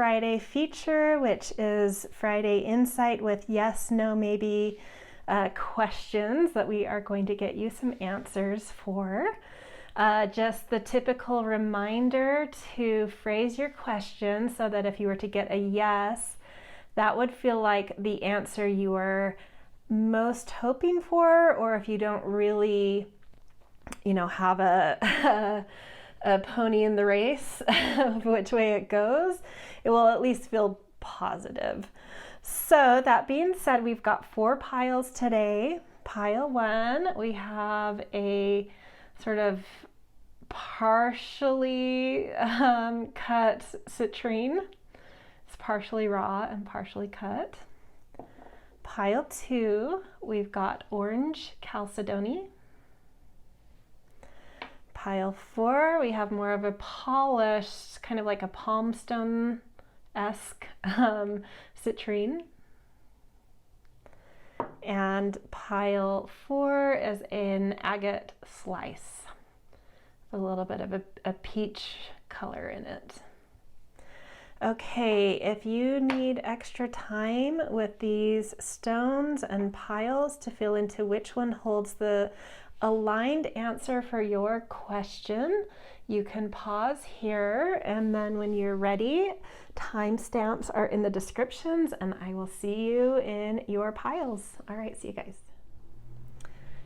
Friday feature, which is Friday Insight with yes, no, maybe questions that we are going to get you some answers for. Just the typical reminder to phrase your question so that if you were to get a yes, that would feel like the answer you were most hoping for, or if you don't really, have a pony in the race of which way it goes, it will at least feel positive. So that being said, we've got 4 piles today. Pile 1, we have a sort of partially cut citrine. It's partially raw and partially cut. Pile 2, we've got orange Chalcedony. Pile 4, we have more of a polished, kind of like a palm stone-esque citrine. And pile 4 is an agate slice, a little bit of a peach color in it. Okay, if you need extra time with these stones and piles to feel into which one holds the aligned answer for your question, you can pause here, and then when you're ready, timestamps are in the descriptions, and I will see you in your piles. All right, see you guys.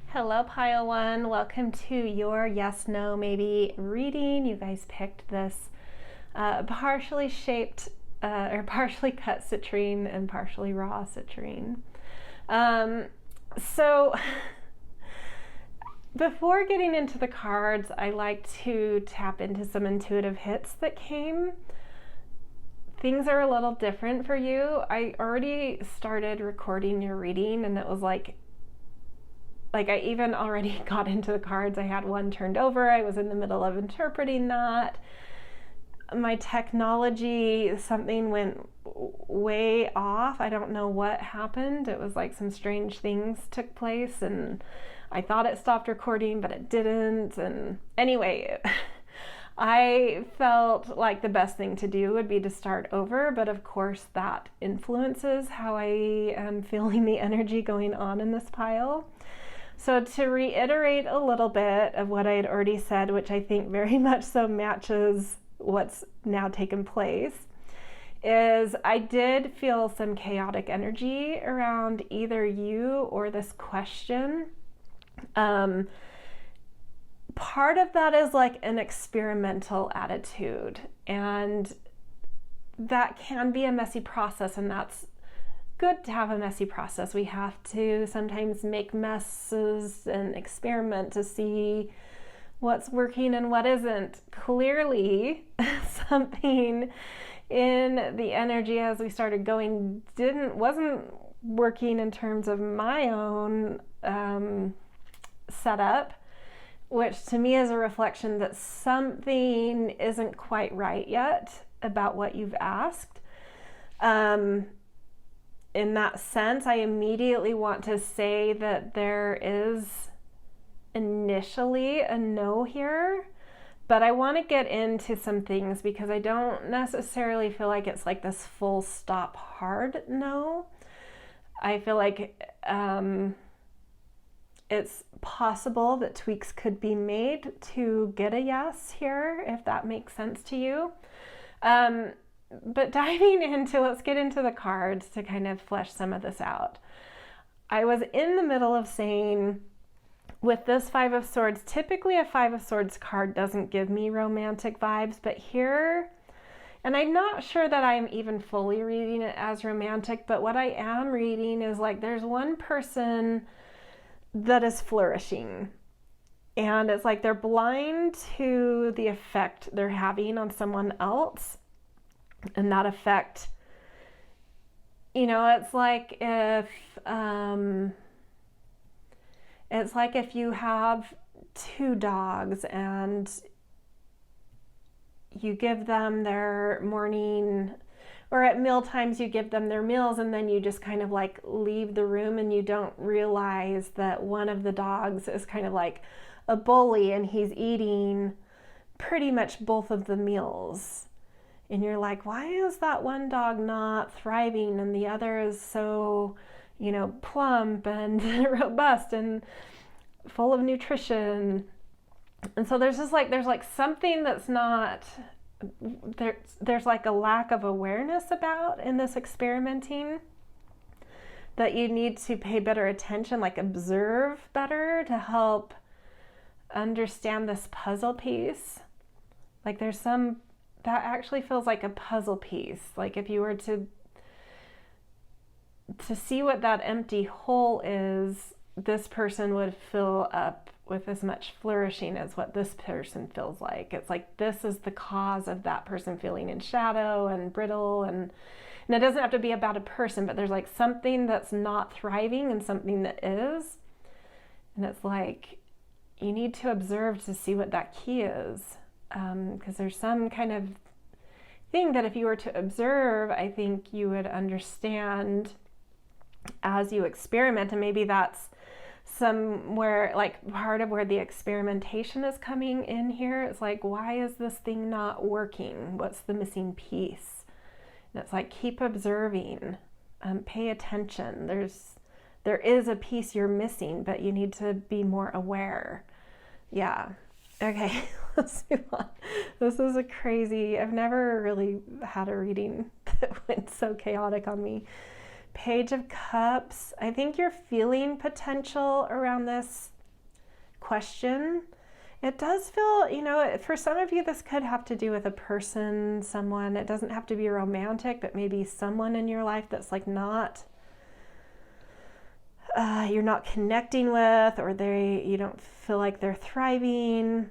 Hello, pile 1. Welcome to your yes, no, maybe reading. You guys picked this partially shaped or partially cut citrine and partially raw citrine. So before getting into the cards, I like to tap into some intuitive hits that came. Things are a little different for you. I already started recording your reading, and it was like I even already got into the cards. I had one turned over. I was in the middle of interpreting that. My technology, something went way off. I don't know what happened. It was like some strange things took place, and I thought it stopped recording, but it didn't. And anyway, I felt like the best thing to do would be to start over, but of course that influences how I am feeling the energy going on in this pile. So to reiterate a little bit of what I had already said, which I think very much so matches what's now taken place, is I did feel some chaotic energy around either you or this question. Part of that is like an experimental attitude, and that can be a messy process, and that's good to have a messy process. We have to sometimes make messes and experiment to see what's working and what isn't. Clearly, something in the energy as we started going wasn't working in terms of my own setup, which to me is a reflection that something isn't quite right yet about what you've asked. In that sense, I immediately want to say that there is initially a no here, but I want to get into some things because I don't necessarily feel like it's like this full stop hard no. I feel like it's possible that tweaks could be made to get a yes here, if that makes sense to you. But diving into, let's get into the cards to kind of flesh some of this out. I was in the middle of saying, with this 5 of Swords, typically a 5 of Swords card doesn't give me romantic vibes, but here, and I'm not sure that I'm even fully reading it as romantic, but what I am reading is like there's one person that is flourishing, and it's like they're blind to the effect they're having on someone else, and that effect, it's like if you have 2 dogs and you give them their morning, or at meal times you give them their meals, and then you just kind of like leave the room and you don't realize that one of the dogs is kind of like a bully and he's eating pretty much both of the meals. and you're like, why is that one dog not thriving and the other is so, plump and robust and full of nutrition? And so there's something that's not, there's like a lack of awareness about in this experimenting that you need to pay better attention, like observe better to help understand this puzzle piece. Like there's some, that actually feels like a puzzle piece. Like if you were to see what that empty hole is, this person would fill up with as much flourishing as what this person feels like. It's like this is the cause of that person feeling in shadow and brittle, and it doesn't have to be about a person, but there's like something that's not thriving and something that is. And it's like you need to observe to see what that key is, because there's some kind of thing that if you were to observe, I think you would understand as you experiment. And maybe that's somewhere, like part of where the experimentation is coming in here. It's like, why is this thing not working? What's the missing piece? And it's like, keep observing, pay attention. There is a piece you're missing, but you need to be more aware. Yeah. Okay, let's move on. This is I've never really had a reading that went so chaotic on me. Page of Cups. I think you're feeling potential around this question. It does feel, for some of you, this could have to do with a person, someone. It doesn't have to be romantic, but maybe someone in your life that's like not, you're not connecting with, or you don't feel like they're thriving,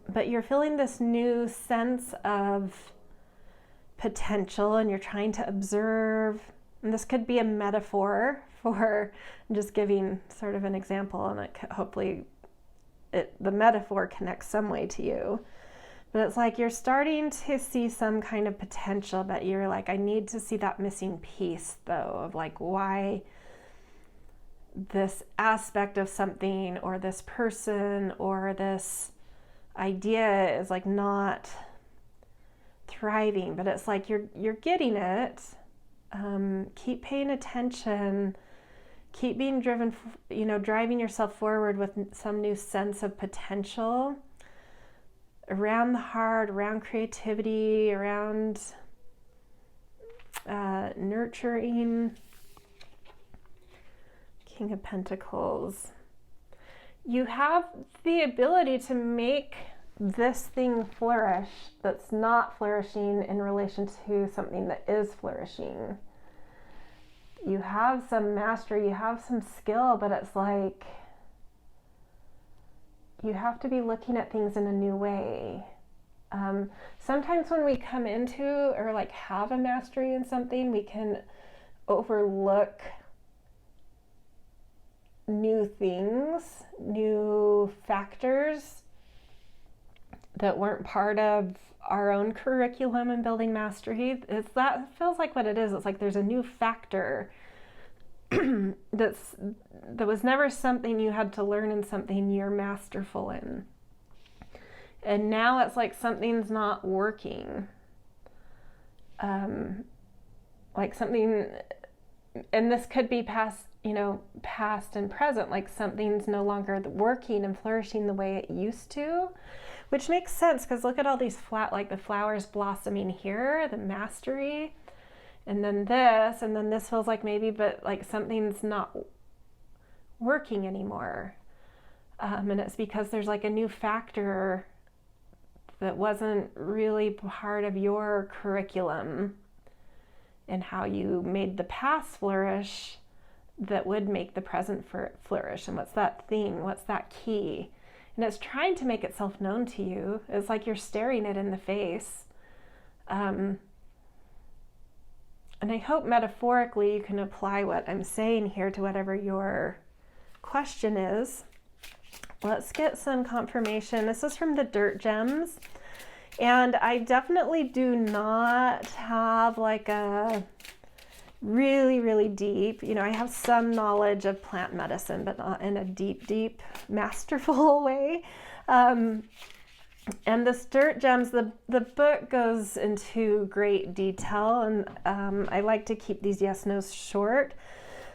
but you're feeling this new sense of potential and you're trying to observe. And this could be a metaphor for, I'm just giving sort of an example, and hopefully the metaphor connects some way to you. But it's like you're starting to see some kind of potential, but you're like, I need to see that missing piece though, of like why this aspect of something or this person or this idea is like not thriving. But it's like you're getting it. Keep paying attention, keep being driven, driving yourself forward with some new sense of potential around the heart, around creativity, around nurturing. King of Pentacles. You have the ability to make this thing flourish that's not flourishing in relation to something that is flourishing. You have some mastery, you have some skill, but it's like you have to be looking at things in a new way. Sometimes when we come into or like have a mastery in something, we can overlook new things, new factors that weren't part of our own curriculum in building mastery. That feels like what it is. It's like there's a new factor that was never something you had to learn and something you're masterful in. And now it's like something's not working. Like something, and this could be past and present, like something's no longer working and flourishing the way it used to. Which makes sense, because look at all these like the flowers blossoming here, the mastery, and then this feels like maybe, but like something's not working anymore. And it's because there's like a new factor that wasn't really part of your curriculum and how you made the past flourish that would make the present flourish. And what's that thing? What's that key? And it's trying to make itself known to you. It's like you're staring it in the face. And I hope metaphorically you can apply what I'm saying here to whatever your question is. Let's get some confirmation. This is from the Dirt Gems. And I definitely do not have like a really, really deep, I have some knowledge of plant medicine, but not in a deep, masterful way. And the Dirt Gems, the book goes into great detail, and I like to keep these yes-nos short.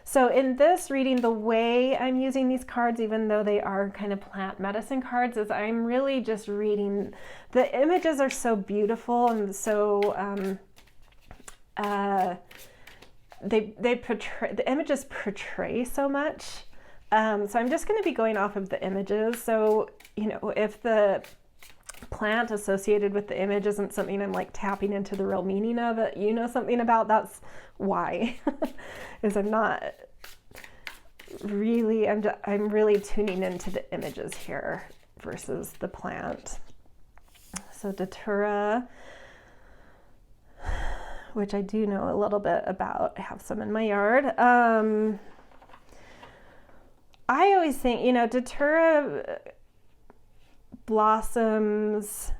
So in this reading, the way I'm using these cards, even though they are kind of plant medicine cards, is I'm really just reading. The images are so beautiful, and so they portray, the images portray so much. So I'm just going to be going off of the images. So, you know, if the plant associated with the image isn't something I'm like tapping into the real meaning of it, you know, something about, that's why. Is I'm not really, I'm really tuning into the images here versus the plant. So Datura, which I do know a little bit about, I have some in my yard. I always think, you know, Datura blossoms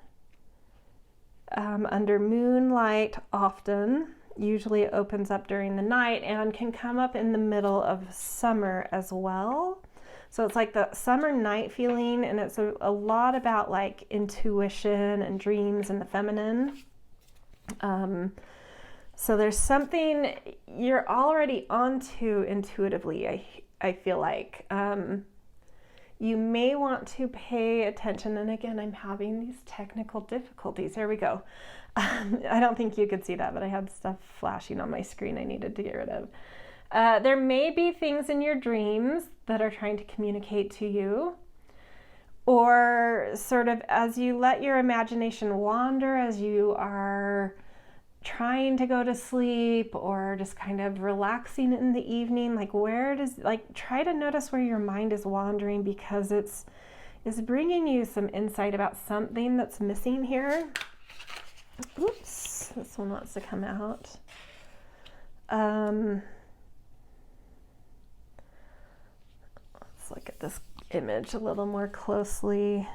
under moonlight often. Usually it opens up during the night and can come up in the middle of summer as well. So it's like the summer night feeling, and it's a lot about like intuition and dreams and the feminine. So there's something you're already onto intuitively, I feel like. You may want to pay attention, and again, I'm having these technical difficulties. There we go. I don't think you could see that, but I had stuff flashing on my screen I needed to get rid of. There may be things in your dreams that are trying to communicate to you, or sort of as you let your imagination wander, as you are trying to go to sleep or just kind of relaxing in the evening, like where does, like try to notice where your mind is wandering, because it's bringing you some insight about something that's missing here. Oops, this one wants to come out. Let's look at this image a little more closely.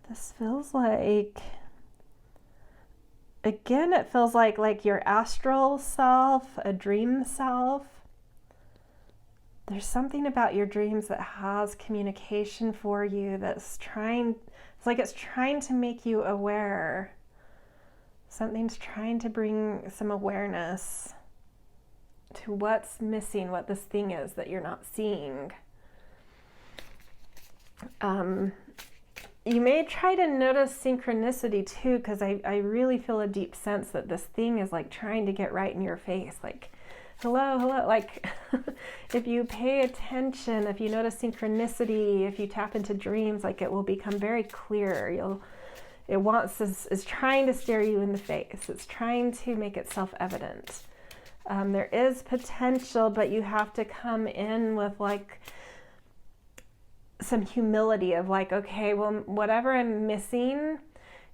This feels like, again, it feels like your astral self, a dream self. There's something about your dreams that has communication for you that's trying, it's like it's trying to make you aware. Something's trying to bring some awareness to what's missing, what this thing is that you're not seeing. You may try to notice synchronicity too, because I really feel a deep sense that this thing is like trying to get right in your face, like, hello, hello. Like if you pay attention, if you notice synchronicity, if you tap into dreams, like it will become very clear. Is trying to stare you in the face. It's trying to make itself evident. There is potential, but you have to come in with like some humility of like, okay, well, whatever I'm missing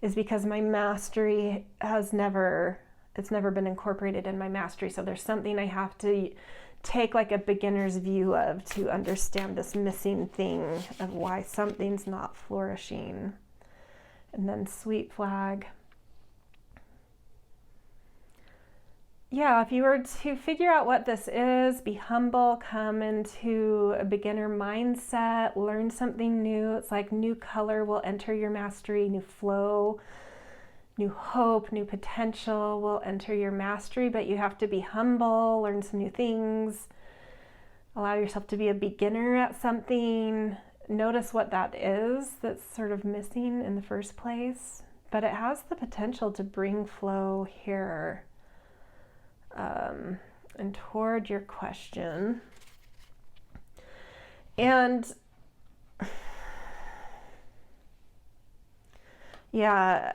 is because my mastery it's never been incorporated in my mastery. So there's something I have to take like a beginner's view of to understand this missing thing of why something's not flourishing. And then Sweet Flag. Yeah, if you were to figure out what this is, be humble, come into a beginner mindset, learn something new. It's like new color will enter your mastery, new flow, new hope, new potential will enter your mastery, but you have to be humble, learn some new things, allow yourself to be a beginner at something, notice what that is that's sort of missing in the first place. But it has the potential to bring flow here. And toward your question. And yeah,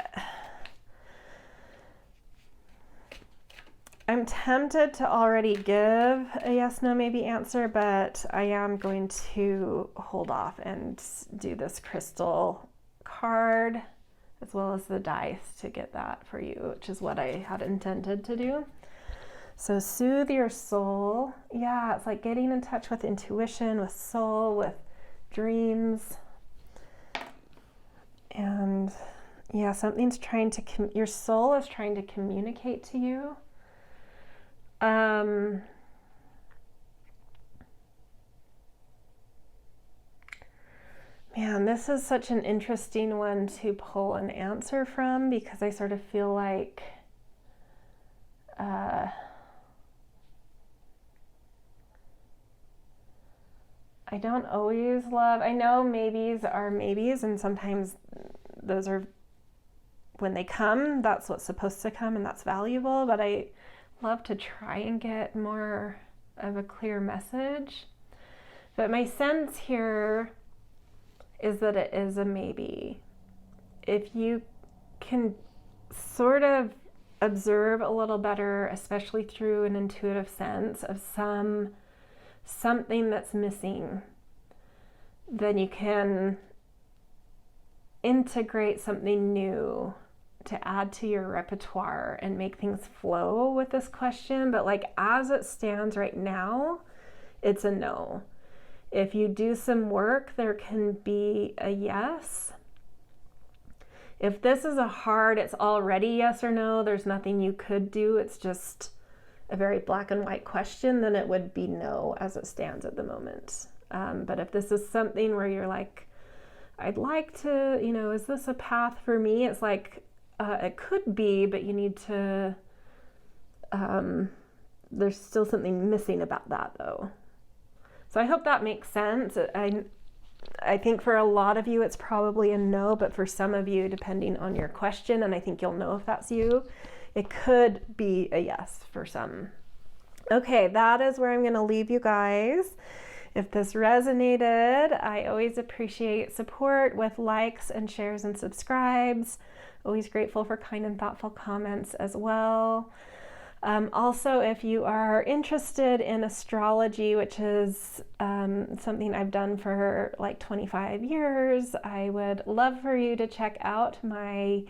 I'm tempted to already give a yes, no, maybe answer, but I am going to hold off and do this crystal card as well as the dice to get that for you, which is what I had intended to do. So soothe your soul. Yeah, it's like getting in touch with intuition, with soul, with dreams. And yeah, something's trying to, your soul is trying to communicate to you. Man, Man, this is such an interesting one to pull an answer from, because I sort of feel like I don't always love, I know maybes are maybes, and sometimes those are, when they come, that's what's supposed to come, and that's valuable, but I love to try and get more of a clear message. But my sense here is that it is a maybe. If you can sort of observe a little better, especially through an intuitive sense of something that's missing, then you can integrate something new to add to your repertoire and make things flow with this question. But like, as it stands right now, it's a no. If you do some work, there can be a yes. If this is a hard, it's already yes or no, there's nothing you could do, it's just a very black and white question, then it would be no as it stands at the moment. But if this is something where you're like, I'd like to, is this a path for me? It's like, it could be, but you need to, there's still something missing about that though. So I hope that makes sense. I think for a lot of you, it's probably a no, but for some of you, depending on your question, and I think you'll know if that's you, it could be a yes for some. Okay, that is where I'm going to leave you guys. If this resonated, I always appreciate support with likes and shares and subscribes. Always grateful for kind and thoughtful comments as well. Also, if you are interested in astrology, which is something I've done for like 25 years, I would love for you to check out my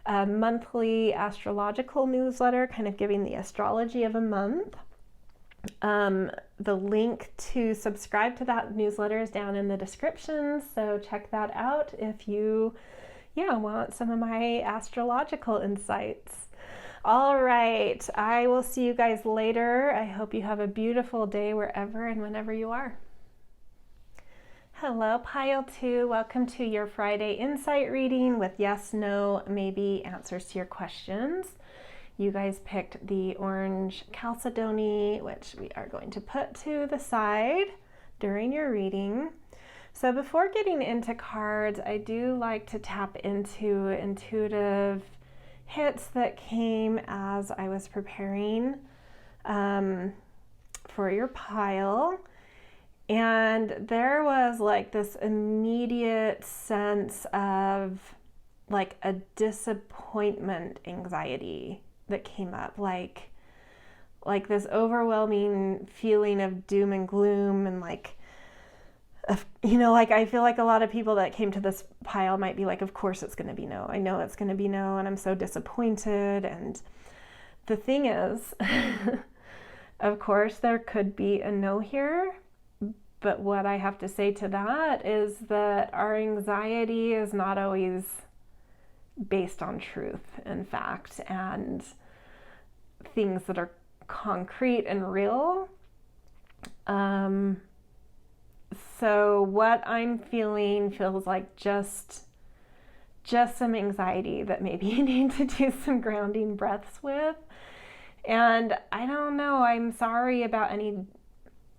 monthly astrological newsletter, kind of giving the astrology of a month. The link to subscribe to that newsletter is down in the description, so check that out if you want some of my astrological insights. All right, I will see you guys later. I hope you have a beautiful day wherever and whenever you are. Hello, Pile 2. Welcome to your Friday insight reading with yes, no, maybe answers to your questions. You guys picked the orange Chalcedony, which we are going to put to the side during your reading. So before getting into cards, I do like to tap into intuitive hits that came as I was preparing for your pile. And there was like this immediate sense of like a disappointment anxiety that came up, like this overwhelming feeling of doom and gloom, and like I feel like a lot of people that came to this pile might be like, of course it's going to be no. I know it's going to be no, and I'm so disappointed. And the thing is, of course, there could be a no here. But what I have to say to that is that our anxiety is not always based on truth and fact and things that are concrete and real. So what I'm feeling feels like just some anxiety that maybe you need to do some grounding breaths with. And I don't know, I'm sorry about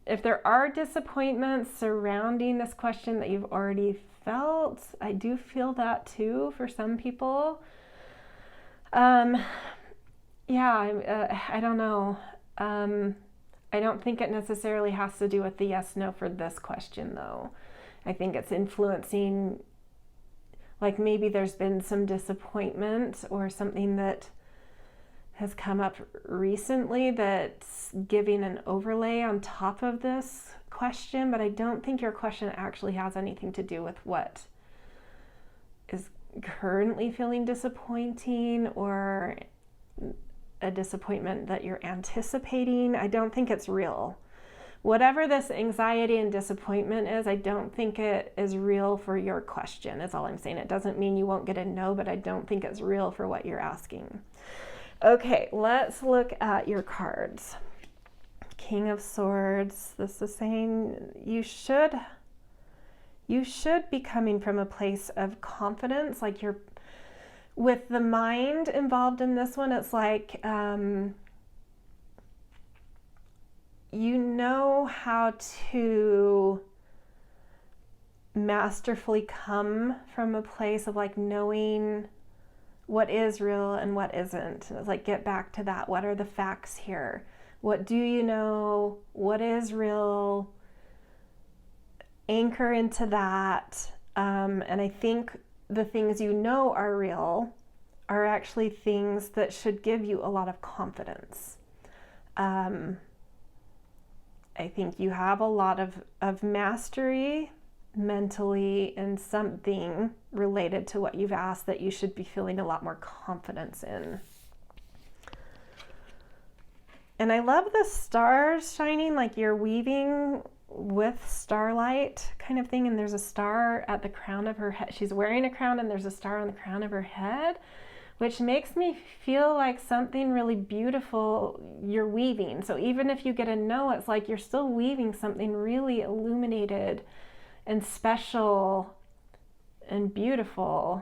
if there are disappointments surrounding this question that you've already felt. I do feel that too for some people. I don't know. I don't think it necessarily has to do with the yes, no for this question though. I think it's influencing, like maybe there's been some disappointment or something that has come up recently that's giving an overlay on top of this question, but I don't think your question actually has anything to do with what is currently feeling disappointing or a disappointment that you're anticipating. I don't think it's real. Whatever this anxiety and disappointment is, I don't think it is real for your question, is all I'm saying. It doesn't mean you won't get a no, but I don't think it's real for what you're asking. Okay, let's look at your cards. King of Swords. This is saying you should you should be coming from a place of confidence. Like you're, with the mind involved in this one, it's like, you know how to masterfully come from a place of like knowing what is real and what isn't. And it's like, get back to that. What are the facts here? What do you know? What is real? Anchor into that. And I think the things you know are real are actually things that should give you a lot of confidence. I think you have a lot of mastery mentally in something related to what you've asked that you should be feeling a lot more confidence in. And I love the stars shining, like you're weaving with starlight kind of thing. And there's a star at the crown of her head. She's wearing a crown and there's a star on the crown of her head, which makes me feel like something really beautiful you're weaving. So even if you get a no, it's like you're still weaving something really illuminated and special and beautiful.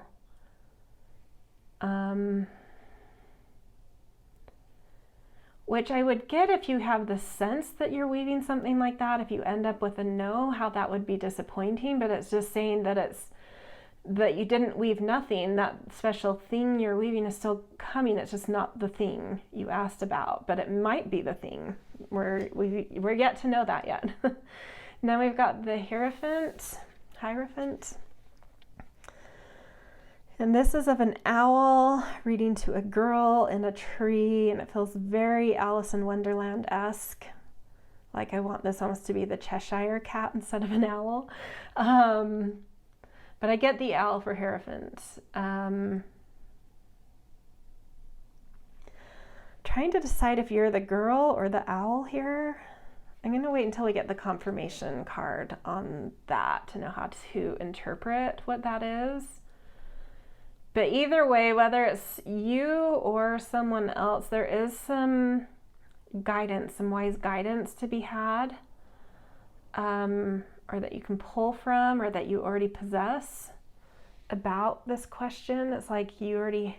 Which I would get if you have the sense that you're weaving something like that. If you end up with a no, how that would be disappointing, but it's just saying that that you didn't weave nothing. That special thing you're weaving is still coming. It's just not the thing you asked about, but it might be the thing. We're yet to know that yet. Now we've got the Hierophant. And this is of an owl reading to a girl in a tree, and it feels very Alice in Wonderland-esque. Like I want this almost to be the Cheshire Cat instead of an owl. But I get the owl for Hierophant. Trying to decide if you're the girl or the owl here. I'm going to wait until we get the confirmation card on that to know how to interpret what that is. But either way, whether it's you or someone else, there is some guidance, some wise guidance to be had, or that you can pull from, or that you already possess about this question. It's like you already...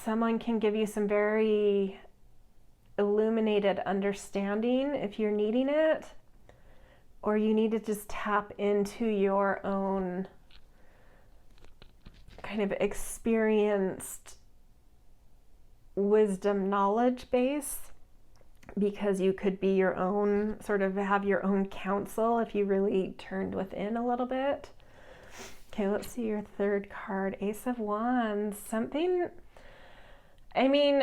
Someone can give you some very illuminated understanding if you're needing it, or you need to just tap into your own kind of experienced wisdom knowledge base, because you could be your own, sort of have your own counsel if you really turned within a little bit. Okay, let's see your third card, Ace of Wands. Something... I mean,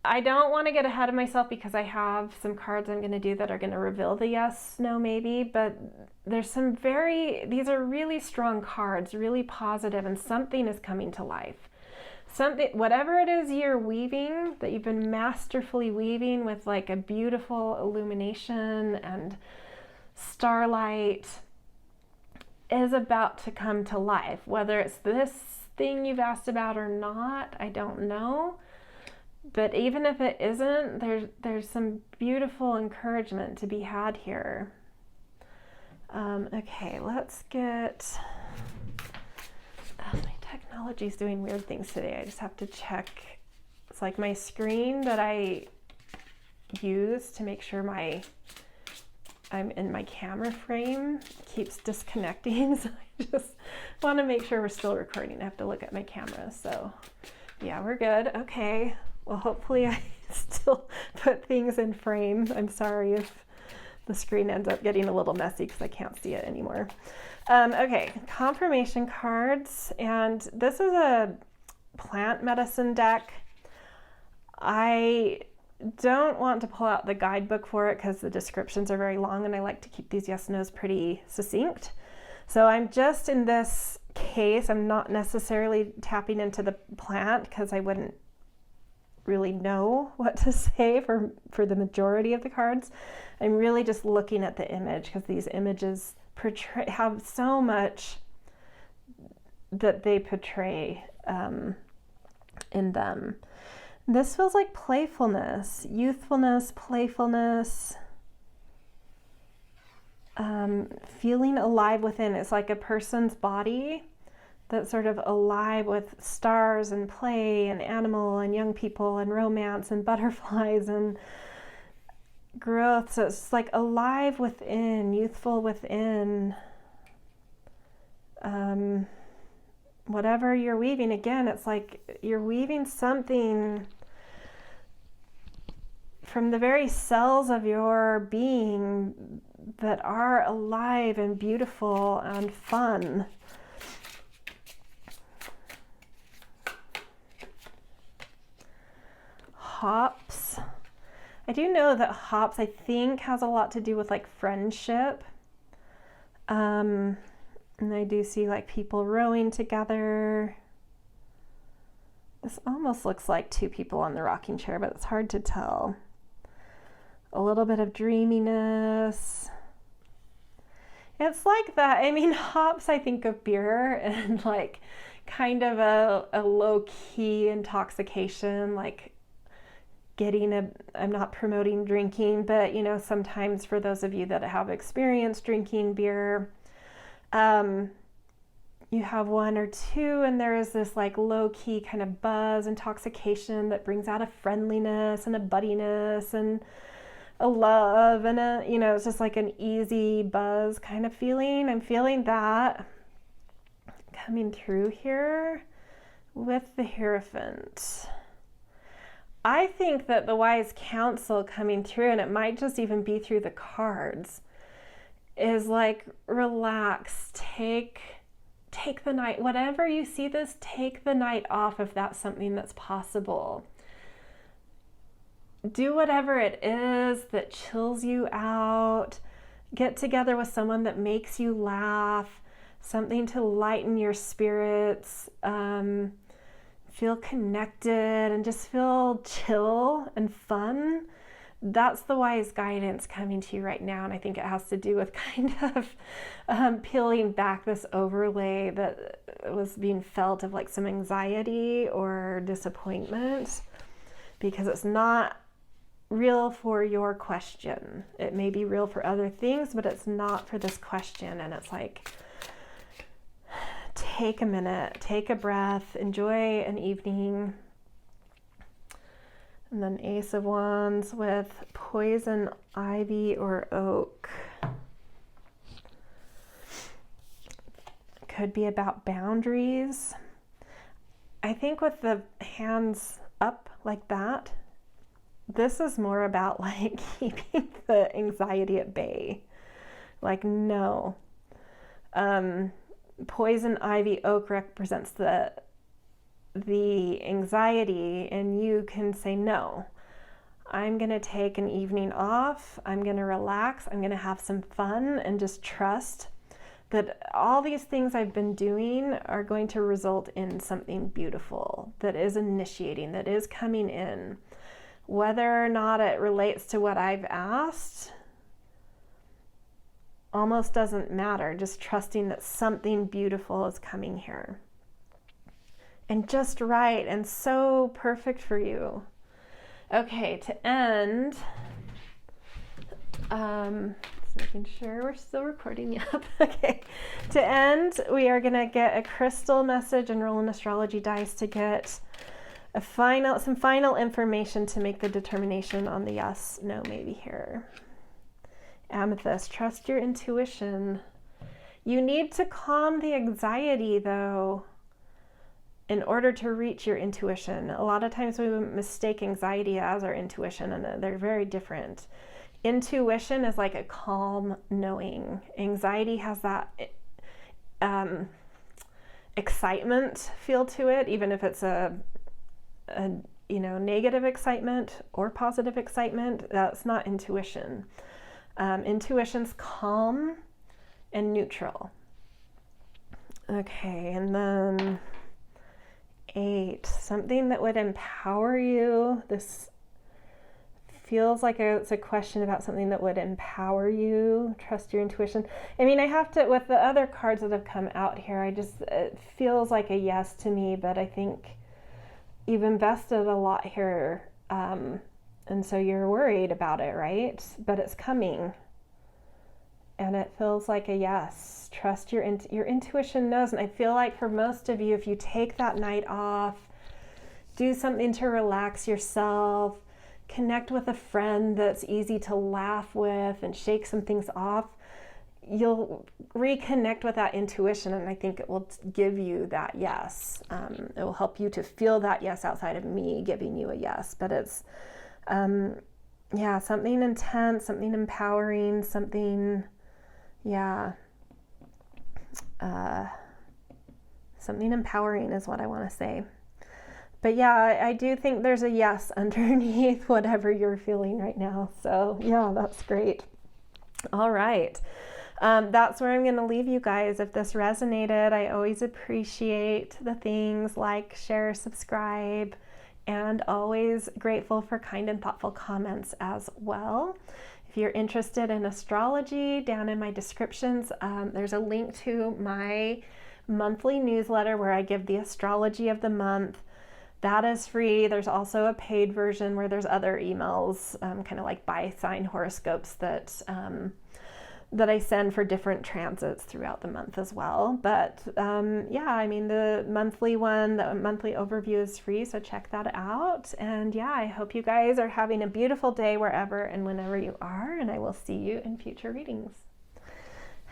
I don't want to get ahead of myself because I have some cards I'm going to do that are going to reveal the yes, no, maybe, but there's some these are really strong cards, really positive, and something is coming to life. Something, whatever it is you're weaving, that you've been masterfully weaving with like a beautiful illumination and starlight, is about to come to life. Whether it's this thing you've asked about or not, I don't know. But even if it isn't, there's some beautiful encouragement to be had here. Okay, let's get... my technology's doing weird things today. I just have to check. It's like my screen that I use to make sure I'm in my camera frame keeps disconnecting. So I just want to make sure we're still recording. I have to look at my camera. So yeah, we're good. Okay. Well, hopefully I still put things in frame. I'm sorry if the screen ends up getting a little messy because I can't see it anymore. Okay, confirmation cards. And this is a plant medicine deck. I don't want to pull out the guidebook for it because the descriptions are very long, and I like to keep these yes no's pretty succinct. So I'm just, in this case, I'm not necessarily tapping into the plant because I wouldn't really know what to say for the majority of the cards. I'm really just looking at the image because these images have so much that they portray in them. This feels like playfulness, youthfulness, playfulness. feeling alive within. It's like a person's body that's sort of alive with stars and play and animal and young people and romance and butterflies and growth. So it's like alive within, youthful within. Whatever you're weaving, again, it's like you're weaving something from the very cells of your being that are alive and beautiful and fun. Hops. I do know that hops, I think, has a lot to do with like friendship. And I do see like people rowing together. This almost looks like two people on the rocking chair, but it's hard to tell. A little bit of dreaminess. It's like that. I mean, hops, I think of beer and like kind of a low-key intoxication, like I'm not promoting drinking, but you know, sometimes for those of you that have experience drinking beer, you have one or two and there is this like low-key kind of buzz, intoxication that brings out a friendliness and a buddiness and a love and a, you know, it's just like an easy buzz kind of feeling. I'm feeling that coming through here with the Hierophant. I think that the wise counsel coming through, and it might just even be through the cards, is like, relax, take the night, whatever you see this, take the night off if that's something that's possible. Do whatever it is that chills you out. Get together with someone that makes you laugh, something to lighten your spirits. Feel connected and just feel chill and fun. That's the wise guidance coming to you right now. And I think it has to do with kind of peeling back this overlay that was being felt of like some anxiety or disappointment, because it's not real for your question. It may be real for other things, but it's not for this question. And it's like, take a minute, take a breath, enjoy an evening. And then Ace of Wands with poison, ivy, or oak. Could be about boundaries. I think with the hands up like that, this is more about like keeping the anxiety at bay. Like, no. Poison, ivy, oak represents the anxiety, and you can say, no, I'm going to take an evening off. I'm going to relax. I'm going to have some fun and just trust that all these things I've been doing are going to result in something beautiful that is initiating, that is coming in. Whether or not it relates to what I've asked almost doesn't matter. Just trusting that something beautiful is coming here. And just right and so perfect for you. Okay, to end, just making sure we're still recording. Yep. Okay. To end, we are going to get a crystal message and roll an astrology dice to get some final information to make the determination on the yes, no, maybe here. Amethyst, trust your intuition. You need to calm the anxiety, though, in order to reach your intuition. A lot of times we mistake anxiety as our intuition, and they're very different. Intuition is like a calm knowing. Anxiety has that excitement feel to it, even if it's a negative excitement or positive excitement. That's not intuition. Intuition's calm and neutral. Okay, and then 8, something that would empower you. This feels like it's a question about something that would empower you. Trust your intuition. I mean, I have to, with the other cards that have come out here, it feels like a yes to me, but I think you've invested a lot here. And so you're worried about it, right? But it's coming. and it feels like a yes. Trust your intuition knows. And I feel like for most of you, if you take that night off, do something to relax yourself, connect with a friend that's easy to laugh with and shake some things off, you'll reconnect with that intuition, and I think it will give you that yes. It will help you to feel that yes outside of me giving you a yes. But it's something intense, something empowering, something something empowering is what I want to say. But yeah, I do think there's a yes underneath whatever you're feeling right now. So yeah, that's great. All right. That's where I'm going to leave you guys. If this resonated, I always appreciate the things like, share, subscribe, and always grateful for kind and thoughtful comments as well. If you're interested in astrology, down in my descriptions, there's a link to my monthly newsletter where I give the astrology of the month. That is free. There's also a paid version where there's other emails, kind of like by sign horoscopes that I send for different transits throughout the month as well. But the monthly one, the monthly overview is free, so check that out. And yeah, I hope you guys are having a beautiful day wherever and whenever you are, and I will see you in future readings.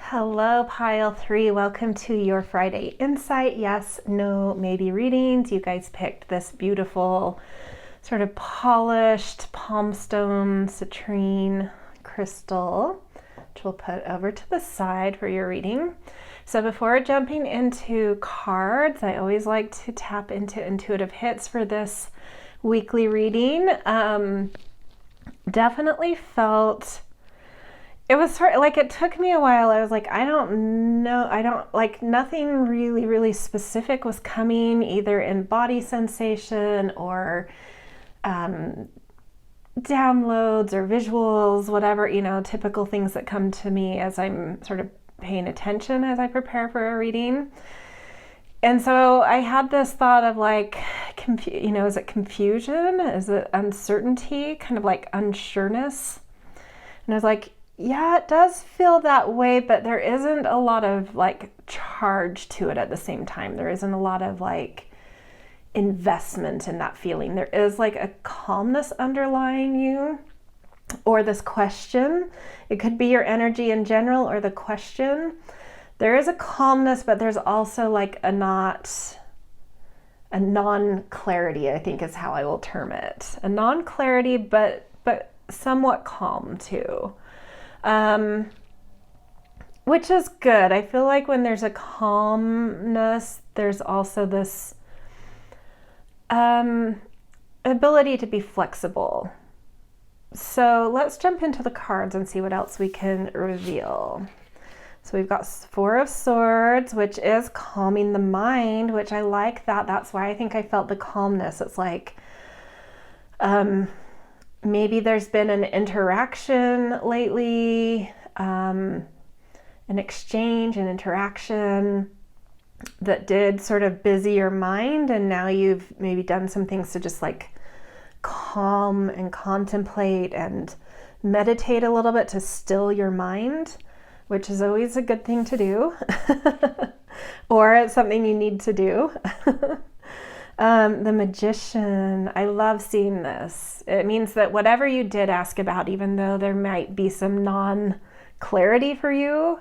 Hello, Pile 3. Welcome to your Friday Insight. Yes, no, maybe readings. You guys picked this beautiful sort of polished palm stone citrine crystal, which we'll put over to the side for your reading. So before jumping into cards, I always like to tap into intuitive hits for this weekly reading. Definitely felt it was sort of like, it took me a while. I was like, nothing really, really specific was coming, either in body sensation or downloads or visuals, whatever, typical things that come to me as I'm sort of paying attention as I prepare for a reading. And so I had this thought of like, is it confusion? Is it uncertainty? Kind of like unsureness. And I was like, yeah, it does feel that way, but there isn't a lot of like charge to it at the same time. There isn't a lot of like investment in that feeling. There is like a calmness underlying you, or this question. It could be your energy in general or the question. There is a calmness, but there's also like a non-clarity, I think is how I will term it. A non-clarity, but somewhat calm too. Which is good. I feel like when there's a calmness, there's also this ability to be flexible. So let's jump into the cards and see what else we can reveal. So we've got Four of Swords, which is calming the mind, which I like that. That's why I think I felt the calmness. It's like, maybe there's been an interaction lately, an exchange, an interaction that did sort of busy your mind, and now you've maybe done some things to just like calm and contemplate and meditate a little bit to still your mind, which is always a good thing to do, or it's something you need to do. The Magician, I love seeing this. It means that whatever you did ask about, even though there might be some non-clarity for you,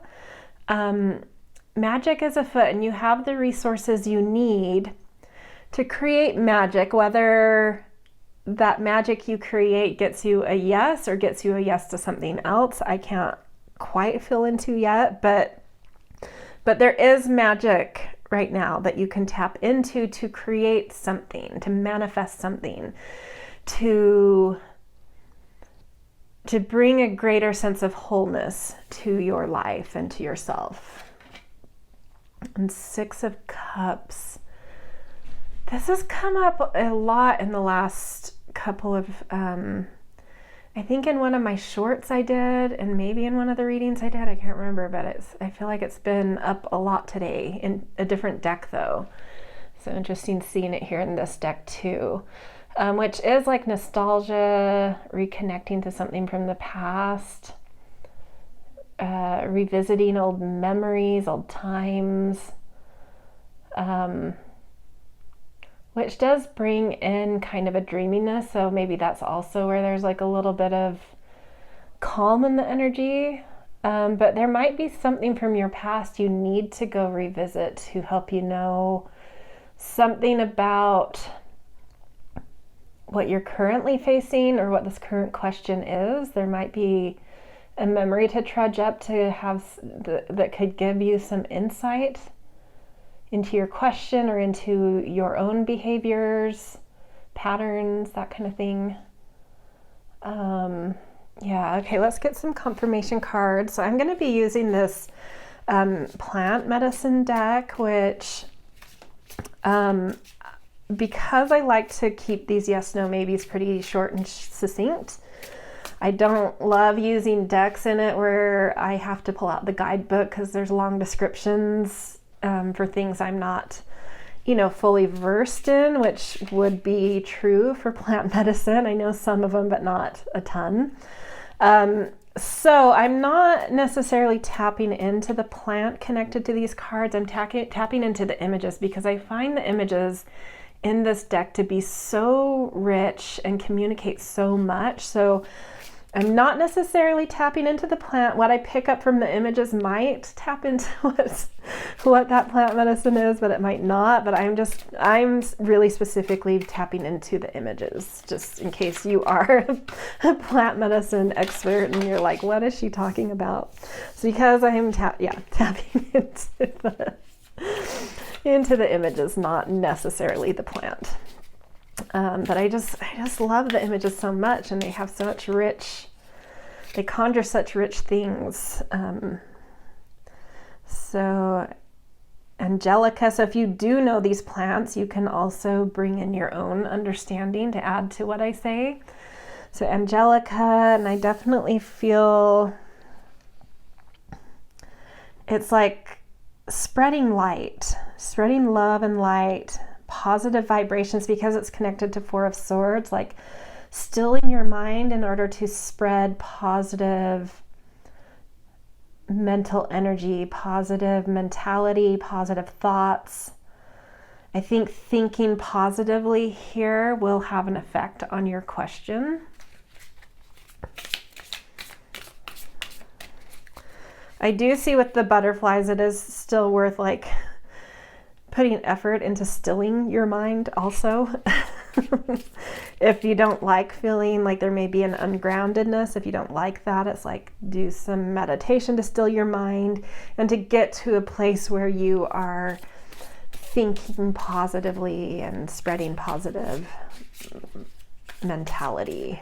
magic is afoot, and you have the resources you need to create magic, whether that magic you create gets you a yes or gets you a yes to something else. I can't quite fill into yet, but there is magic right now that you can tap into to create something, to manifest something, to bring a greater sense of wholeness to your life and to yourself. And Six of Cups. This has come up a lot in the last couple of, I think in one of my shorts I did, and maybe in one of the readings I did, I can't remember, but I feel like it's been up a lot today in a different deck though. So interesting seeing it here in this deck too, which is like nostalgia, reconnecting to something from the past. revisiting old memories, old times, which does bring in kind of a dreaminess. So maybe that's also where there's like a little bit of calm in the energy. But there might be something from your past you need to go revisit to help you know something about what you're currently facing or what this current question is. There might be a memory to trudge up to have that could give you some insight into your question or into your own behaviors, patterns, that kind of thing. Yeah, okay, let's get some confirmation cards. So I'm going to be using this plant medicine deck, which because I like to keep these yes, no, maybes pretty short and succinct, I don't love using decks in it where I have to pull out the guidebook because there's long descriptions for things I'm not, fully versed in, which would be true for plant medicine. I know some of them, but not a ton. So I'm not necessarily tapping into the plant connected to these cards. I'm tapping into the images because I find the images in this deck to be so rich and communicate so much. So I'm not necessarily tapping into the plant. What I pick up from the images might tap into what that plant medicine is, but it might not. But I'm really specifically tapping into the images, just in case you are a plant medicine expert and you're like, what is she talking about? So because I'm tapping into the images, not necessarily the plant. But I just love the images so much, and they have such they conjure such rich things. So Angelica, so if you do know these plants, you can also bring in your own understanding to add to what I say. So Angelica, and I definitely feel it's like spreading light, spreading love and light, positive vibrations, because it's connected to Four of Swords, like stilling your mind in order to spread positive mental energy, positive mentality, positive thoughts. I think thinking positively here will have an effect on your question. I do see with the butterflies, it is still worth like putting effort into stilling your mind also. If you don't like feeling like there may be an ungroundedness, if you don't like that, it's like do some meditation to still your mind and to get to a place where you are thinking positively and spreading positive mentality.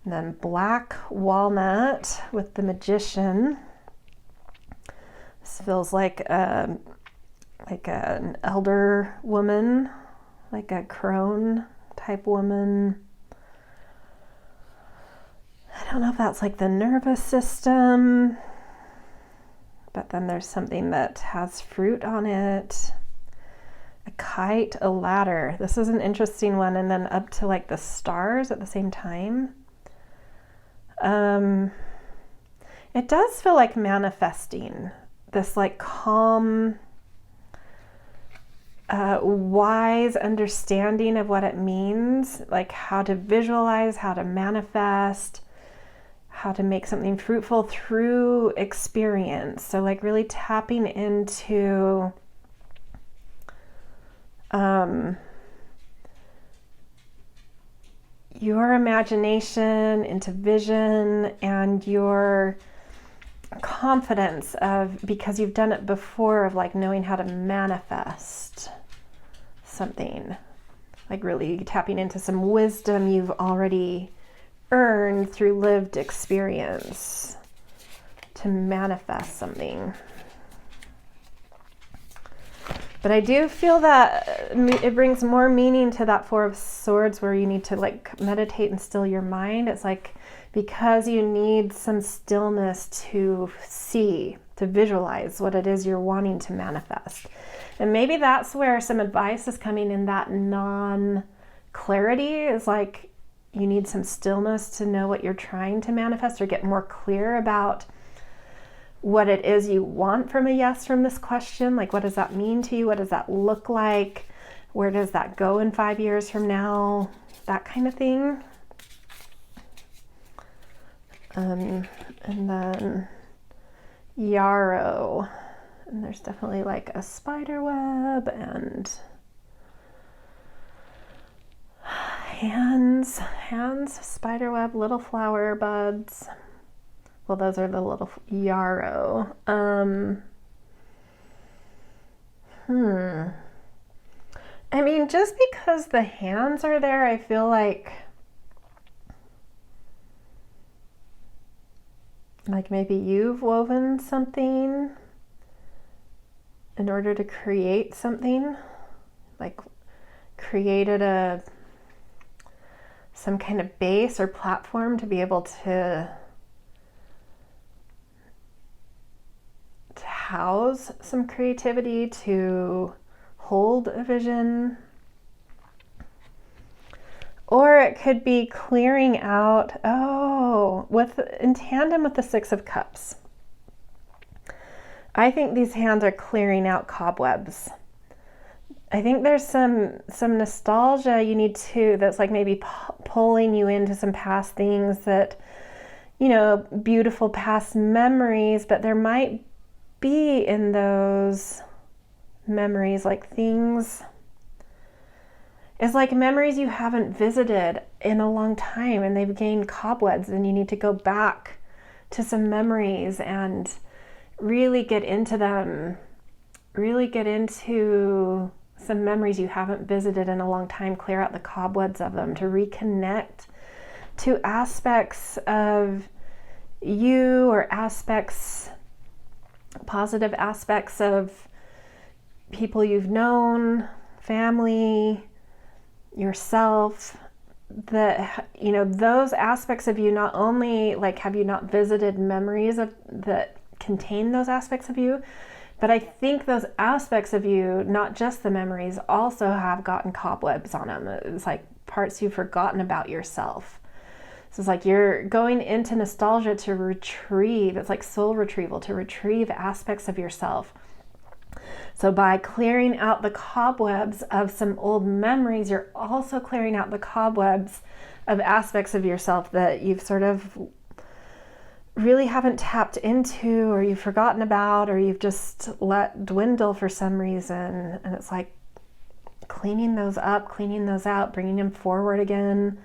And then Black Walnut with the Magician. This feels like an elder woman, like a crone type woman. I don't know if that's like the nervous system, but then there's something that has fruit on it. A kite, a ladder. This is an interesting one, and then up to like the stars at the same time. It does feel like manifesting, this like calm, wise understanding of what it means, like how to visualize, how to manifest, how to make something fruitful through experience. So like really tapping into your imagination, into vision, and your confidence of, because you've done it before, of like knowing how to manifest something, like really tapping into some wisdom you've already earned through lived experience to manifest something. But I do feel that it brings more meaning to that Four of Swords, where you need to like meditate and still your mind. It's like because you need some stillness to see, to visualize what it is you're wanting to manifest. And maybe that's where some advice is coming in, that non-clarity is like you need some stillness to know what you're trying to manifest or get more clear about what it is you want from a yes from this question. Like, what does that mean to you? What does that look like? Where does that go in 5 years from now? That kind of thing. And then yarrow. And there's definitely like a spider web and hands, spider web, little flower buds. Well, those are the little yarrow. I mean, just because the hands are there, I feel like maybe you've woven something in order to create something, like created some kind of base or platform to be able to house some creativity, to hold a vision. Or it could be clearing out, in tandem with the Six of Cups. I think these hands are clearing out cobwebs. I think there's some nostalgia you need to, that's like maybe pulling you into some past things that, beautiful past memories, but there might be in those memories like things. It's like memories you haven't visited in a long time and they've gained cobwebs, and you need to go back to some memories and really get into them, really get into some memories you haven't visited in a long time, clear out the cobwebs of them, to reconnect to aspects of you or positive aspects of people you've known, family, yourself, those aspects of you. Not only have you not visited memories that contain those aspects of you, but I think those aspects of you, not just the memories, also have gotten cobwebs on them. It's like parts you've forgotten about yourself. So it's like you're going into nostalgia to retrieve, it's like soul retrieval, to retrieve aspects of yourself. So by clearing out the cobwebs of some old memories, you're also clearing out the cobwebs of aspects of yourself that you've sort of really haven't tapped into, or you've forgotten about, or you've just let dwindle for some reason. And it's like cleaning those up, cleaning those out, bringing them forward again.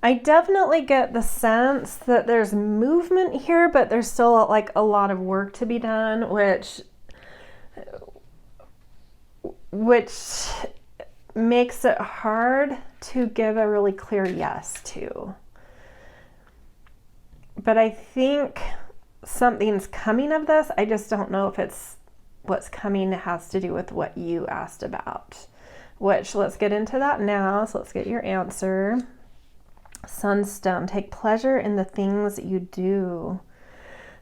I definitely get the sense that there's movement here, but there's still like a lot of work to be done, which makes it hard to give a really clear yes to. But I think something's coming of this. I just don't know if it's what's coming has to do with what you asked about, which let's get into that now. So let's get your answer. Sunstone, take pleasure in the things that you do.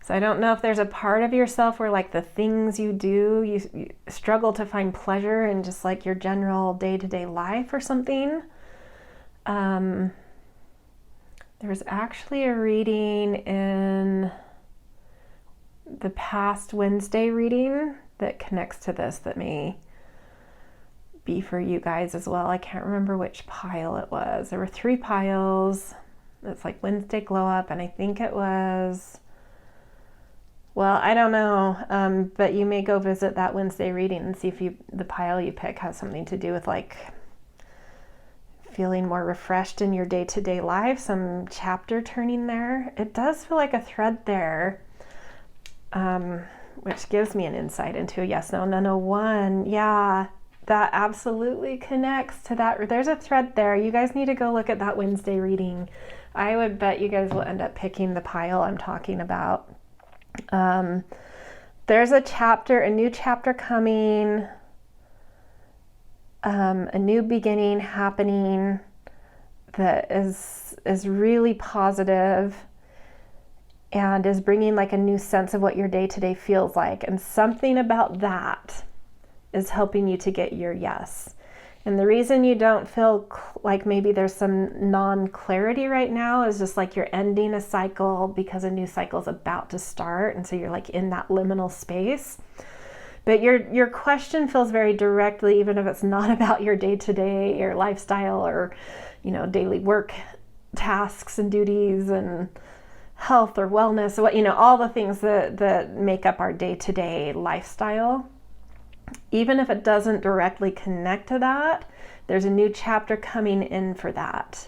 So I don't know if there's a part of yourself where like the things you do, you struggle to find pleasure in just like your general day-to-day life or something. There was actually a reading in the past Wednesday reading that connects to this that may be for you guys as well. I can't remember which pile it was. There were 3 piles. It's like Wednesday glow up, and I think it was, well, I don't know, but you may go visit that Wednesday reading and see if the pile you pick has something to do with like feeling more refreshed in your day-to-day life, some chapter turning there. It does feel like a thread there, which gives me an insight into a yes, no, 1. Yeah, that absolutely connects to that. There's a thread there. You guys need to go look at that Wednesday reading. I would bet you guys will end up picking the pile I'm talking about. There's a new chapter coming, a new beginning happening that is really positive and is bringing like a new sense of what your day-to-day feels like. And something about that is helping you to get your yes. And the reason you don't feel like maybe there's some non-clarity right now is just like you're ending a cycle because a new cycle is about to start. And so you're like in that liminal space. But your question feels very directly, even if it's not about your day-to-day or lifestyle or, you know, daily work tasks and duties and health or wellness, what, you know, all the things that make up our day-to-day lifestyle. Even if it doesn't directly connect to that, there's a new chapter coming in for that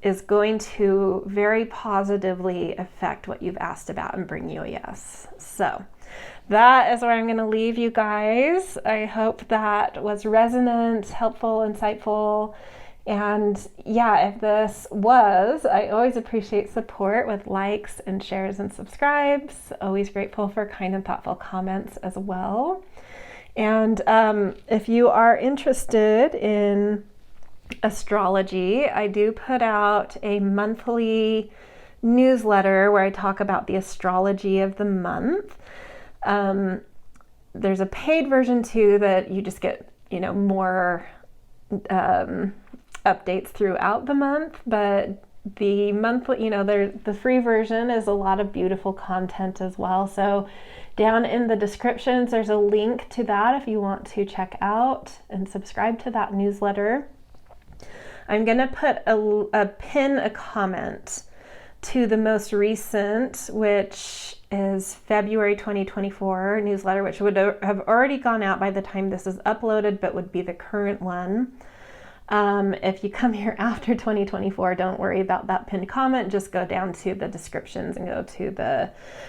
is going to very positively affect what you've asked about and bring you a yes. So that is where I'm going to leave you guys. I hope that was resonant, helpful, insightful. And yeah, if this was, I always appreciate support with likes and shares and subscribes. Always grateful for kind and thoughtful comments as well. And if you are interested in astrology, I do put out a monthly newsletter where I talk about the astrology of the month. There's a paid version too that you just get, you know, more updates throughout the month, but the monthly, you know, the free version is a lot of beautiful content as well. So down in the descriptions, there's a link to that if you want to check out and subscribe to that newsletter. I'm going to put a comment to the most recent, which is February 2024 newsletter, which would have already gone out by the time this is uploaded, but would be the current one. If you come here after 2024, don't worry about that pinned comment. Just go down to the descriptions and go to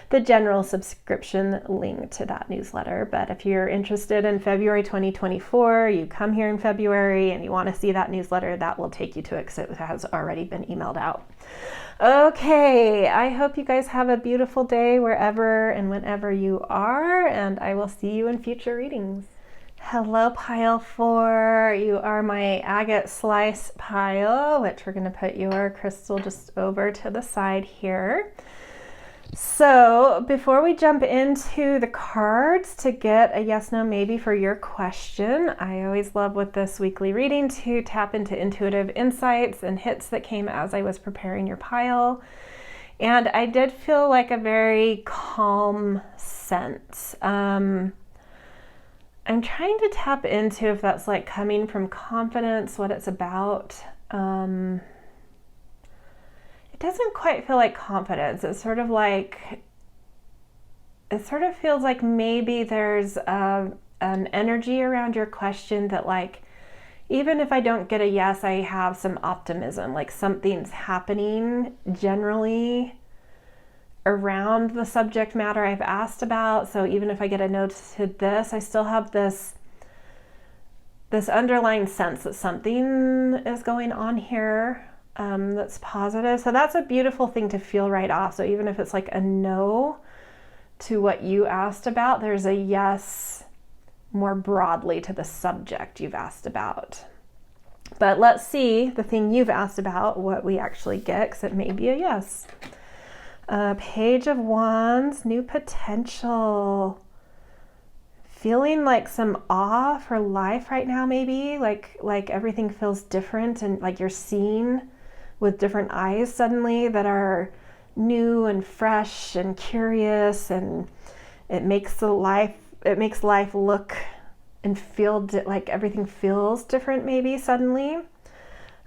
the general subscription link to that newsletter. But if you're interested in February 2024, you come here in February and you want to see that newsletter, that will take you to it because it has already been emailed out. Okay, I hope you guys have a beautiful day wherever and whenever you are, and I will see you in future readings. Hello, pile 4. You are my agate slice pile, which we're going to put your crystal just over to the side here. So before we jump into the cards to get a yes, no, maybe for your question, I always love with this weekly reading to tap into intuitive insights and hits that came as I was preparing your pile. And I did feel like a very calm sense. I'm trying to tap into if that's like coming from confidence, what it's about. It doesn't quite feel like confidence. It's sort of like, it sort of feels like maybe there's an energy around your question that like, even if I don't get a yes, I have some optimism, like something's happening generally around the subject matter I've asked about. So even if I get a no to this, I still have this underlying sense that something is going on here that's positive. So that's a beautiful thing to feel right off. So even if it's like a no to what you asked about, there's a yes more broadly to the subject you've asked about. But let's see the thing you've asked about, what we actually get, because it may be a yes. Page of Wands, new potential. Feeling like some awe for life right now, maybe like everything feels different and like you're seeing with different eyes suddenly that are new and fresh and curious, and it makes life look and feel like everything feels different maybe suddenly.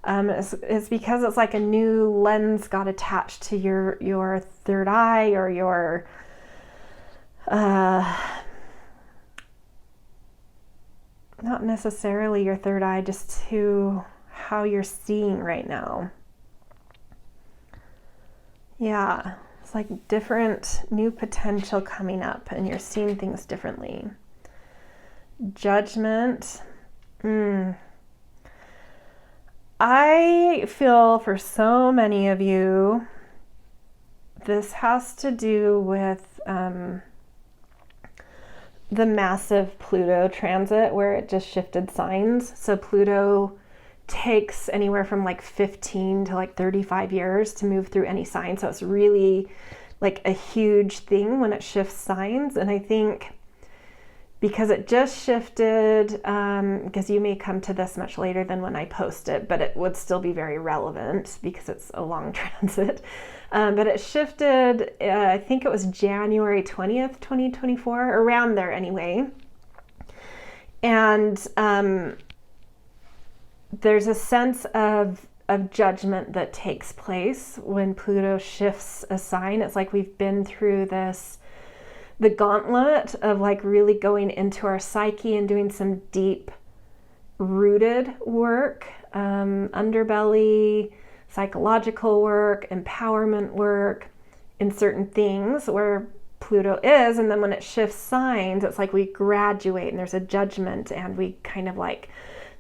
It's because it's like a new lens got attached to your third eye, or your not necessarily your third eye, just to how you're seeing right now. Yeah, it's like different new potential coming up and you're seeing things differently. Judgment. I feel for so many of you, this has to do with the massive Pluto transit where it just shifted signs. So Pluto takes anywhere from like 15 to like 35 years to move through any sign. So it's really like a huge thing when it shifts signs. And I think because it just shifted, because you may come to this much later than when I post it, but it would still be very relevant because it's a long transit. But it shifted, I think it was January 20th, 2024, around there anyway. And there's a sense of judgment that takes place when Pluto shifts a sign. It's like we've been through the gauntlet of like really going into our psyche and doing some deep rooted work, underbelly, psychological work, empowerment work in certain things where Pluto is. And then when it shifts signs, it's like we graduate and there's a judgment, and we kind of like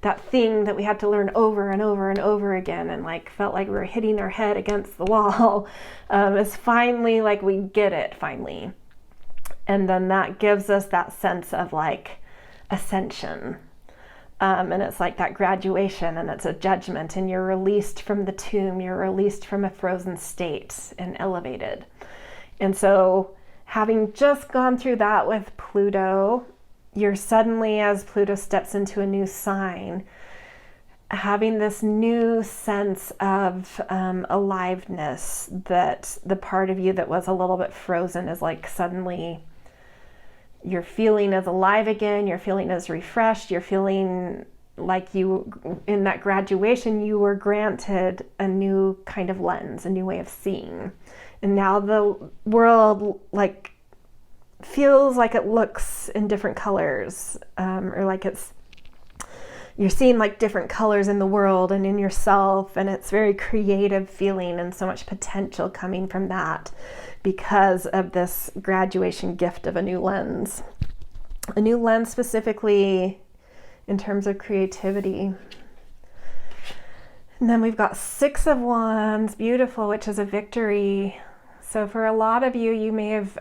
that thing that we had to learn over and over and over again and like felt like we were hitting our head against the wall, is finally like we get it finally. And then that gives us that sense of like ascension. And it's like that graduation, and it's a judgment, and you're released from the tomb, you're released from a frozen state and elevated. And so having just gone through that with Pluto, you're suddenly, as Pluto steps into a new sign, having this new sense of aliveness, that the part of you that was a little bit frozen is like suddenly you're feeling as alive again, you're feeling as refreshed, you're feeling like you, in that graduation, you were granted a new kind of lens, a new way of seeing. And now the world like feels like it looks in different colors, or like you're seeing like different colors in the world and in yourself, and it's very creative feeling and so much potential coming from that because of this graduation gift of a new lens specifically in terms of creativity. And then we've got 6 of Wands, beautiful, which is a victory. So for a lot of you, you may have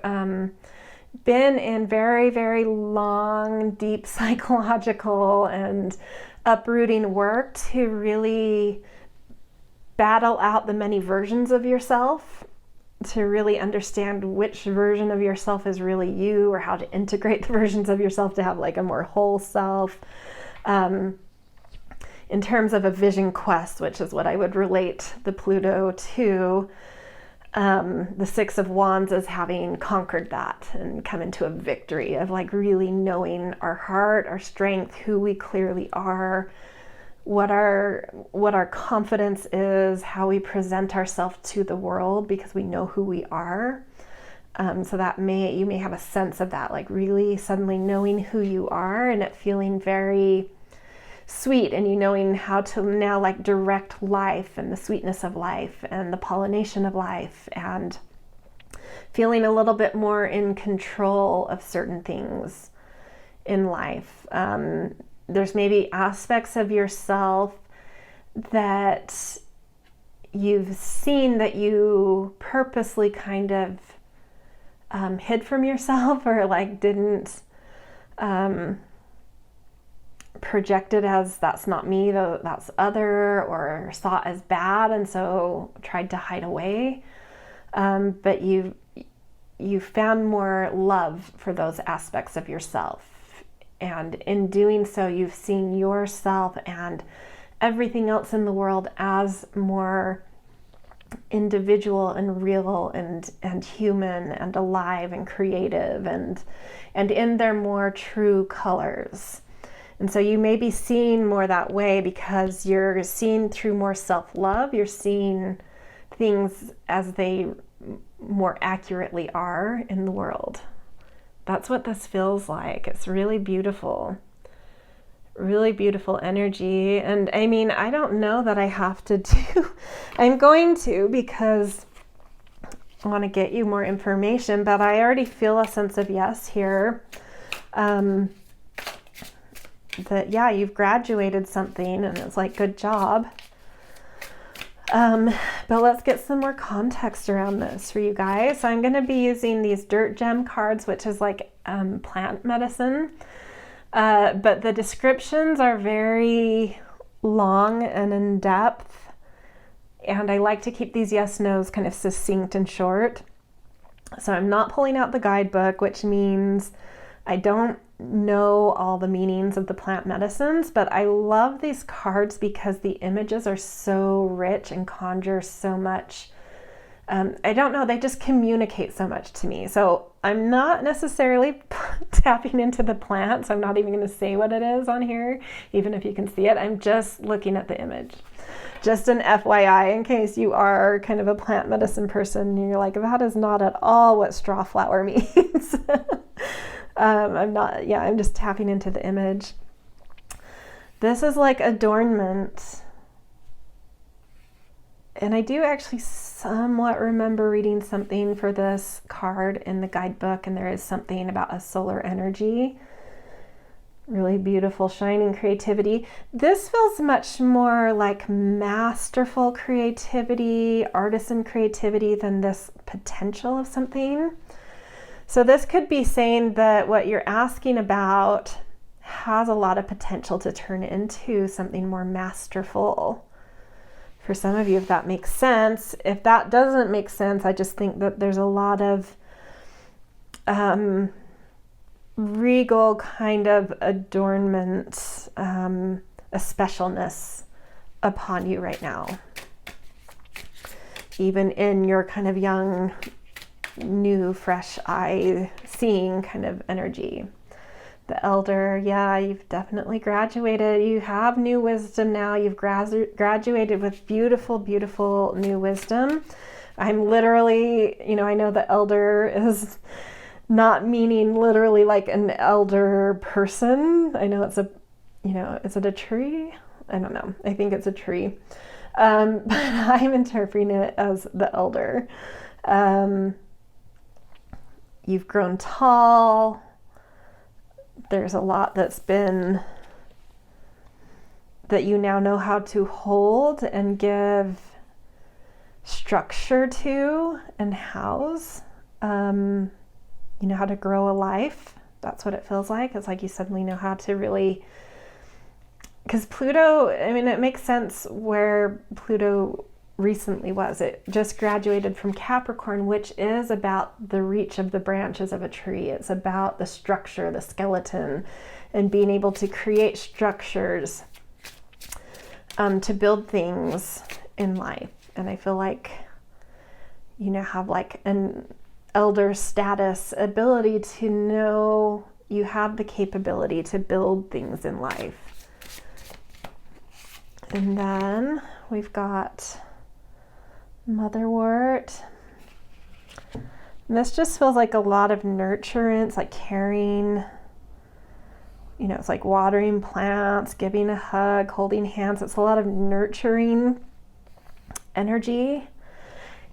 been in very, very long, deep psychological and uprooting work to really battle out the many versions of yourself, to really understand which version of yourself is really you, or how to integrate the versions of yourself to have like a more whole self. In terms of a vision quest, which is what I would relate the Pluto to, the 6 of Wands is having conquered that and come into a victory of like really knowing our heart, our strength, who we clearly are, what our confidence is, how we present ourselves to the world because we know who we are. So that you may have a sense of that, like really suddenly knowing who you are and it feeling very sweet, and you knowing how to now like direct life and the sweetness of life and the pollination of life, and feeling a little bit more in control of certain things in life. There's maybe aspects of yourself that you've seen that you purposely kind of hid from yourself, or like didn't project it as that's not me, though that's other, or saw it as bad and so tried to hide away. But you found more love for those aspects of yourself. And in doing so, you've seen yourself and everything else in the world as more individual and real and human and alive and creative and in their more true colors. And so you may be seeing more that way because you're seeing through more self-love. You're seeing things as they more accurately are in the world. That's what this feels like. It's really beautiful energy. And I mean, I don't know that I have to I'm going to, because I want to get you more information, but I already feel a sense of yes here. That, yeah, you've graduated something and it's like, good job. But let's get some more context around this for you guys. So I'm going to be using these dirt gem cards, which is like plant medicine. But the descriptions are very long and in depth. And I like to keep these yes, no's kind of succinct and short. So I'm not pulling out the guidebook, which means I don't know all the meanings of the plant medicines, but I love these cards because the images are so rich and conjure so much. I don't know, they just communicate so much to me. So I'm not necessarily tapping into the plant, so I'm not even going to say what it is on here, even if you can see it. I'm just looking at the image. Just an FYI, in case you are kind of a plant medicine person and you're like, that is not at all what straw flower means. I'm just tapping into the image. This is like adornment. And I do actually somewhat remember reading something for this card in the guidebook, and there is something about a solar energy. Really beautiful, shining creativity. This feels much more like masterful creativity, artisan creativity than this potential of something. So this could be saying that what you're asking about has a lot of potential to turn into something more masterful. For some of you, if that makes sense. If that doesn't make sense, I just think that there's a lot of regal kind of adornment, a specialness upon you right now. Even in your kind of young, new, fresh eye seeing kind of energy. The elder, yeah, you've definitely graduated. You have new wisdom now. You've graduated with beautiful, beautiful new wisdom. I'm literally, I know the elder is not meaning literally like an elder person. I know it's is it a tree? I don't know. I think it's a tree. But I'm interpreting it as the elder. You've grown tall. There's a lot that you now know how to hold and give structure to and house. You know how to grow a life. That's what it feels like. It's like you suddenly know how to really, because Pluto, it makes sense where Pluto recently was. It just graduated from Capricorn, which is about the reach of the branches of a tree. It's about the structure, the skeleton, and being able to create structures to build things in life. And I feel like have like an elder status ability to know you have the capability to build things in life. And then we've got Motherwort. And this just feels like a lot of nurturance, like caring. It's like watering plants, giving a hug, holding hands. It's a lot of nurturing energy.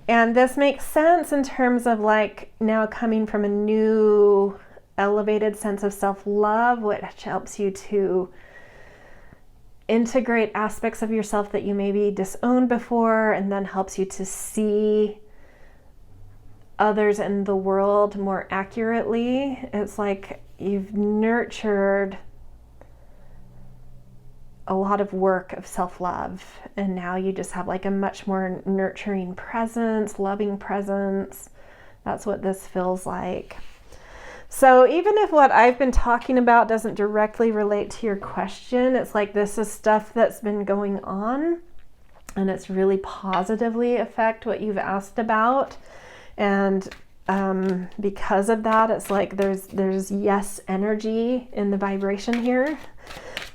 And this makes sense in terms of like now coming from a new elevated sense of self-love, which helps you to integrate aspects of yourself that you maybe disowned before, and then helps you to see others in the world more accurately. It's like you've nurtured a lot of work of self-love, and now you just have like a much more nurturing presence, loving presence. That's what this feels like. So even if what I've been talking about doesn't directly relate to your question, it's like this is stuff that's been going on, and it's really positively affect what you've asked about. And because of that, it's like there's yes energy in the vibration here.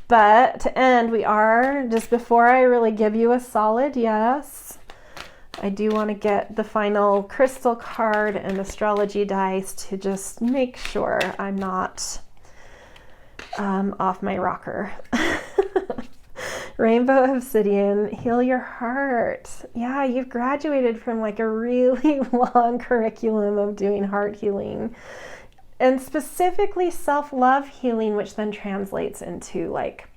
But to end, we are, just before I really give you a solid yes, I do want to get the final crystal card and astrology dice to just make sure I'm not off my rocker. Rainbow Obsidian, heal your heart. Yeah, you've graduated from like a really long curriculum of doing heart healing, and specifically self-love healing, which then translates into like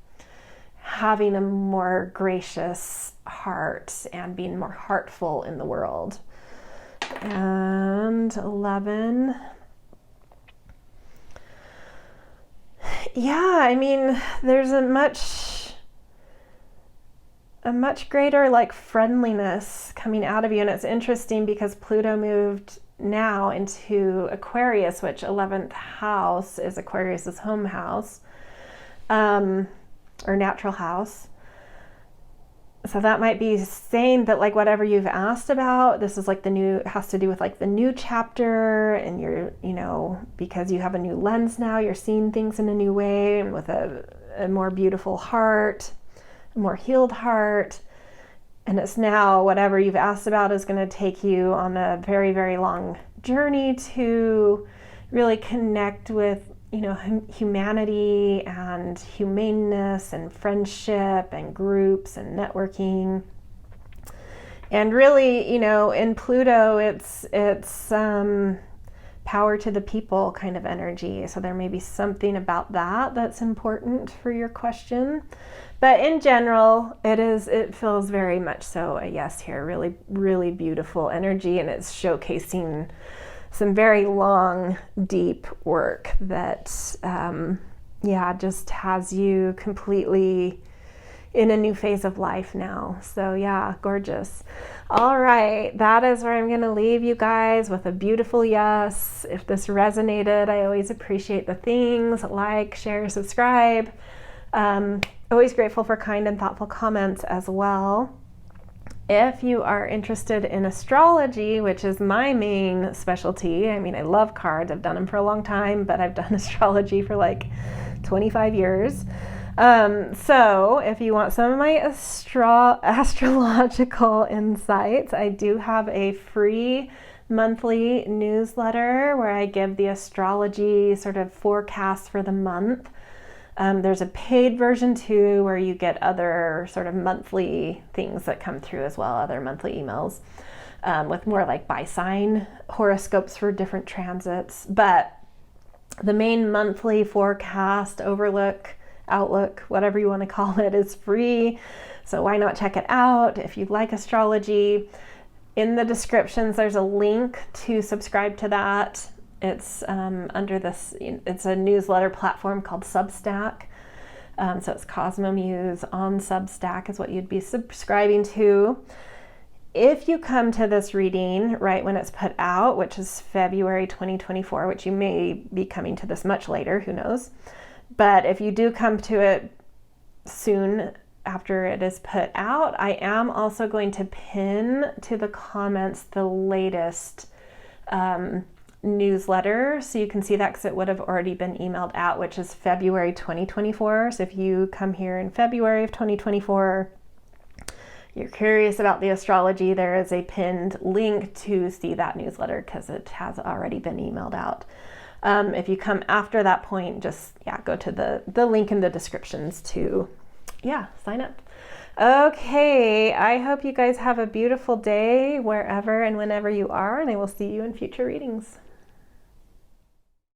having a more gracious heart and being more heartful in the world. And 11. Yeah, there's a much greater like friendliness coming out of you. And it's interesting because Pluto moved now into Aquarius, which 11th house is Aquarius's home house, or natural house. So that might be saying that like whatever you've asked about, this is like the new, has to do with like the new chapter, and you're, you know, because you have a new lens now, you're seeing things in a new way, and with a more beautiful heart, a more healed heart. And it's now whatever you've asked about is going to take you on a very, very long journey to really connect with, you know, humanity and humaneness and friendship and groups and networking. And really, you know, in Pluto, it's power to the people kind of energy. So there may be something about that that's important for your question. But in general, it feels very much so a yes here. Really, really beautiful energy, and it's showcasing some very long, deep work that, just has you completely in a new phase of life now. So yeah, gorgeous. All right, that is where I'm going to leave you guys, with a beautiful yes. If this resonated, I always appreciate the things like, share, subscribe. Always grateful for kind and thoughtful comments as well. If you are interested in astrology, which is my main specialty, I mean, I love cards. I've done them for a long time, but I've done astrology for like 25 years. So if you want some of my astrological insights, I do have a free monthly newsletter where I give the astrology sort of forecast for the month. There's a paid version too, where you get other sort of monthly things that come through as well, other monthly emails, with more like by sign horoscopes for different transits. But the main monthly forecast, outlook, whatever you want to call it, is free. So why not check it out if you like astrology? In the descriptions, there's a link to subscribe to that. It's under this, it's a newsletter platform called SUBSTACK. So it's CosmoMuse on SUBSTACK is what you'd be subscribing to. If you come to this reading right when it's put out, which is February 2024, which you may be coming to this much later, who knows? But if you do come to it soon after it is put out, I am also going to pin to the comments the latest newsletter, so you can see that because it would have already been emailed out, which is February 2024. So if you come here in February of 2024, you're curious about the astrology, there is a pinned link to see that newsletter because it has already been emailed out. If you come after that point, just go to the link in the descriptions to sign up. Okay, I hope you guys have a beautiful day wherever and whenever you are, and I will see you in future readings.